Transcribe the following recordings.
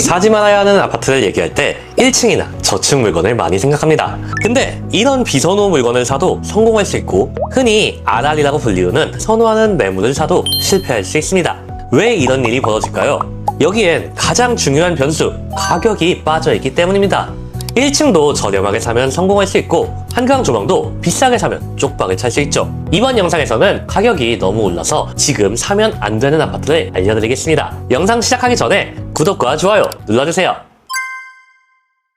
사지 말아야 하는 아파트를 얘기할 때 1층이나 저층 물건을 많이 생각합니다. 근데 이런 비선호 물건을 사도 성공할 수 있고 흔히 RR이라고 불리우는 선호하는 매물을 사도 실패할 수 있습니다. 왜 이런 일이 벌어질까요? 여기엔 가장 중요한 변수, 가격이 빠져있기 때문입니다. 1층도 저렴하게 사면 성공할 수 있고 한강 조망도 비싸게 사면 쪽박을 찰 수 있죠. 이번 영상에서는 가격이 너무 올라서 지금 사면 안 되는 아파트를 알려드리겠습니다. 영상 시작하기 전에 구독과 좋아요 눌러주세요.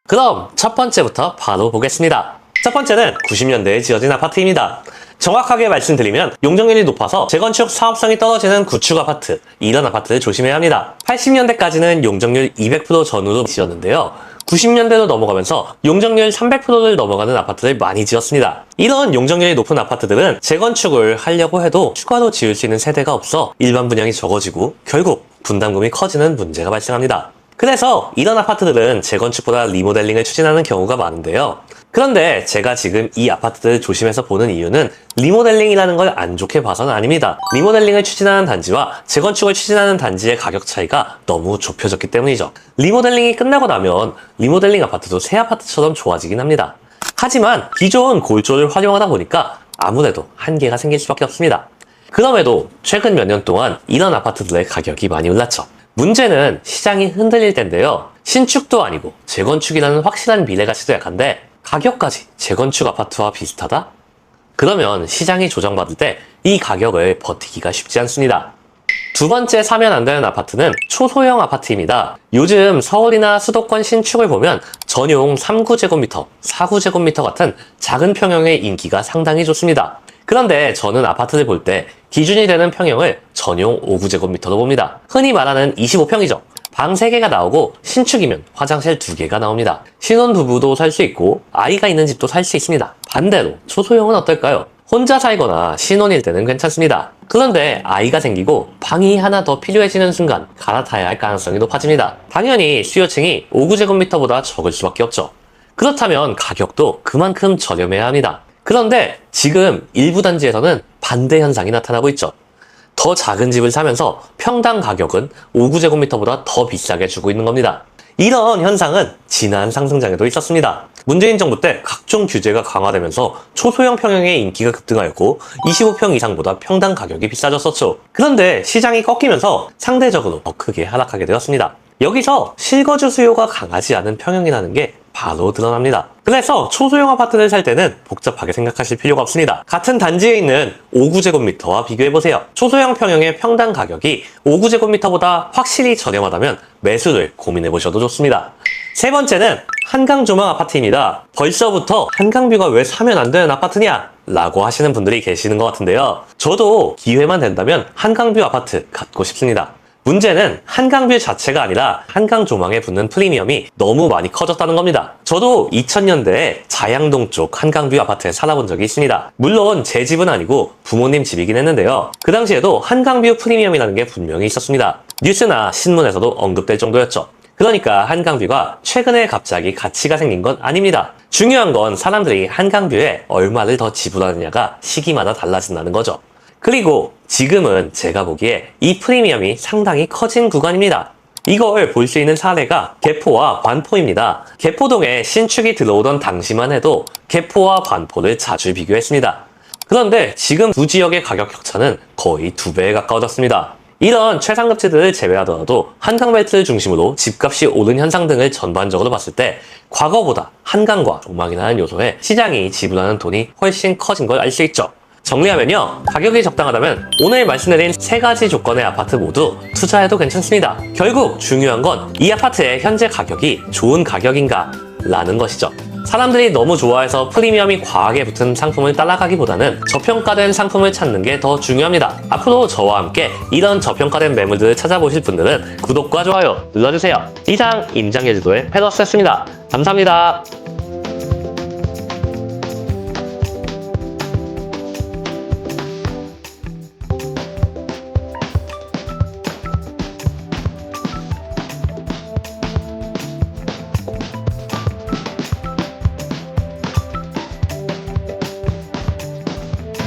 그럼 첫 번째부터 바로 보겠습니다. 첫 번째는 90년대에 지어진 아파트입니다. 정확하게 말씀드리면 용적률이 높아서 재건축 사업성이 떨어지는 구축 아파트, 이런 아파트를 조심해야 합니다. 80년대까지는 용적률 200% 전후로 지었는데요. 90년대로 넘어가면서 용적률 300%를 넘어가는 아파트를 많이 지었습니다. 이런 용적률이 높은 아파트들은 재건축을 하려고 해도 추가로 지을 수 있는 세대가 없어 일반 분양이 적어지고 결국 분담금이 커지는 문제가 발생합니다. 그래서 이런 아파트들은 재건축보다 리모델링을 추진하는 경우가 많은데요. 그런데 제가 지금 이 아파트들을 조심해서 보는 이유는 리모델링이라는 걸 안 좋게 봐서는 아닙니다. 리모델링을 추진하는 단지와 재건축을 추진하는 단지의 가격 차이가 너무 좁혀졌기 때문이죠. 리모델링이 끝나고 나면 리모델링 아파트도 새 아파트처럼 좋아지긴 합니다. 하지만 기존 골조를 활용하다 보니까 아무래도 한계가 생길 수밖에 없습니다. 그럼에도 최근 몇 년 동안 이런 아파트들의 가격이 많이 올랐죠. 문제는 시장이 흔들릴 텐데요. 신축도 아니고 재건축이라는 확실한 미래가치도 약한데 가격까지 재건축 아파트와 비슷하다? 그러면 시장이 조정받을 때 이 가격을 버티기가 쉽지 않습니다. 두 번째 사면 안 되는 아파트는 초소형 아파트입니다. 요즘 서울이나 수도권 신축을 보면 전용 3구제곱미터, 4구제곱미터 같은 작은 평형의 인기가 상당히 좋습니다. 그런데 저는 아파트를 볼 때 기준이 되는 평형을 전용 5구제곱미터로 봅니다. 흔히 말하는 25평이죠. 방 3개가 나오고 신축이면 화장실 2개가 나옵니다. 신혼부부도 살 수 있고 아이가 있는 집도 살 수 있습니다. 반대로 초소형은 어떨까요? 혼자 살거나 신혼일 때는 괜찮습니다. 그런데 아이가 생기고 방이 하나 더 필요해지는 순간 갈아타야 할 가능성이 높아집니다. 당연히 수요층이 5구제곱미터보다 적을 수밖에 없죠. 그렇다면 가격도 그만큼 저렴해야 합니다. 그런데 지금 일부 단지에서는 반대 현상이 나타나고 있죠. 더 작은 집을 사면서 평당 가격은 5구제곱미터보다 더 비싸게 주고 있는 겁니다. 이런 현상은 지난 상승장에도 있었습니다. 문재인 정부 때 각종 규제가 강화되면서 초소형 평형의 인기가 급등하였고 25평 이상보다 평당 가격이 비싸졌었죠. 그런데 시장이 꺾이면서 상대적으로 더 크게 하락하게 되었습니다. 여기서 실거주 수요가 강하지 않은 평형이라는 게 바로 드러납니다. 그래서 초소형 아파트를 살 때는 복잡하게 생각하실 필요가 없습니다. 같은 단지에 있는 5구제곱미터와 비교해보세요. 초소형 평형의 평당 가격이 5구제곱미터보다 확실히 저렴하다면 매수를 고민해보셔도 좋습니다. 세 번째는 한강조망 아파트입니다. 벌써부터 한강뷰가 왜 사면 안 되는 아파트냐? 라고 하시는 분들이 계시는 것 같은데요. 저도 기회만 된다면 한강뷰 아파트 갖고 싶습니다. 문제는 한강뷰 자체가 아니라 한강 조망에 붙는 프리미엄이 너무 많이 커졌다는 겁니다. 저도 2000년대에 자양동 쪽 한강뷰 아파트에 살아본 적이 있습니다. 물론 제 집은 아니고 부모님 집이긴 했는데요. 그 당시에도 한강뷰 프리미엄이라는 게 분명히 있었습니다. 뉴스나 신문에서도 언급될 정도였죠. 그러니까 한강뷰가 최근에 갑자기 가치가 생긴 건 아닙니다. 중요한 건 사람들이 한강뷰에 얼마를 더 지불하느냐가 시기마다 달라진다는 거죠. 그리고 지금은 제가 보기에 이 프리미엄이 상당히 커진 구간입니다. 이걸 볼 수 있는 사례가 개포와 관포입니다. 개포동에 신축이 들어오던 당시만 해도 개포와 관포를 자주 비교했습니다. 그런데 지금 두 지역의 가격 격차는 거의 2배에 가까워졌습니다. 이런 최상급지들을 제외하더라도 한강벨트를 중심으로 집값이 오른 현상 등을 전반적으로 봤을 때 과거보다 한강과 조망이라는 요소에 시장이 지불하는 돈이 훨씬 커진 걸 알 수 있죠. 정리하면요, 가격이 적당하다면 오늘 말씀드린 3가지 조건의 아파트 모두 투자해도 괜찮습니다. 결국 중요한 건 이 아파트의 현재 가격이 좋은 가격인가 라는 것이죠. 사람들이 너무 좋아해서 프리미엄이 과하게 붙은 상품을 따라가기보다는 저평가된 상품을 찾는 게 더 중요합니다. 앞으로 저와 함께 이런 저평가된 매물들을 찾아보실 분들은 구독과 좋아요 눌러주세요. 이상 임장제주도의 패더스였습니다. 감사합니다.